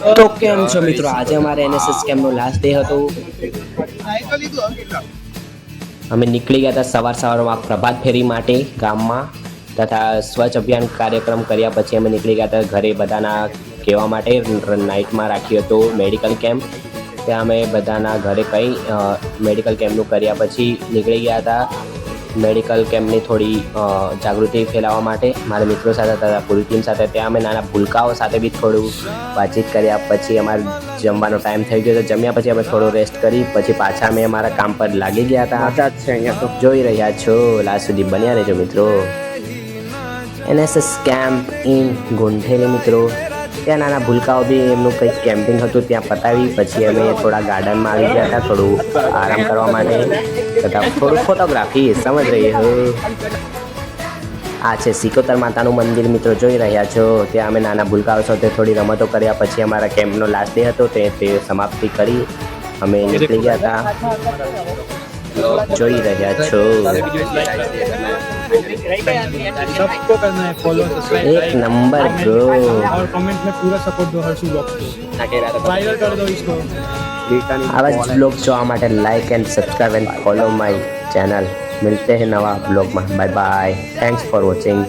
તો કેમ છો મિત્રો? આજે અમારે એનએસએસ કેમ્પનો લાસ્ટ ડે હતો. અમે નીકળી ગયા હતા સવારમાં પ્રભાત ફેરી માટે ગામમાં તથા સ્વચ્છ અભિયાન કાર્યક્રમ કર્યા પછી અમે નીકળી ગયા હતા ઘરે બધાના કહેવા માટે. નાઇટમાં રાખ્યો હતો મેડિકલ કેમ્પ. ત્યાં અમે બધાના ઘરે કંઈ મેડિકલ કેમ્પનું કર્યા પછી નીકળી ગયા હતા મેડિકલ કેમ્પની થોડી જાગૃતિ ફેલાવવા માટે મારા મિત્રો સાથે તથા પૂરી ટીમ સાથે. ત્યાં અમે નાના ભૂલકાઓ સાથે બી થોડું વાતચીત કર્યા પછી અમારે જમવાનો ટાઈમ થઈ ગયો તો જમ્યા પછી અમે થોડો રેસ્ટ કરી પછી પાછા અમે અમારા કામ પર લાગી ગયા હતા. અહીંયા તો જોઈ રહ્યા છો, લાસ્ટ સુધી બન્યા રહેજો મિત્રો. એનએસએસ કેમ્પ ઇન ગોંધેલી મિત્રો. ત્યાં નાના ભૂલકાઓ બી એમનું કંઈક કેમ્પિંગ હતું ત્યાં પતાવી પછી અમે થોડા ગાર્ડનમાં આવી ગયા હતા થોડું આરામ કરવા માટે તથા થોડું ફોટોગ્રાફી સમજ રહી હો. આ છે સિકોતર માતાનું મંદિર મિત્રો, જોઈ રહ્યા છો. ત્યાં અમે નાના ભૂલકાઓ સાથે થોડી રમતો કર્યા પછી અમારા કેમ્પનો લાસ્ટ ડે હતો તે સમાપ્તિ કરી અમે નીકળી ગયા હતા. જોઈ રહ્યા છો. सबको करना है फॉलो एक नंबर ब्रो. और कमेंट में पूरा सपोर्ट दो हर्षु ब्लॉग को, वायरल कर दो इसको. आवाज ब्लॉग જોવા માટે like and subscribe and follow my channel. मिलते हैं नवा ब्लॉग में. Bye bye. Thanks for watching.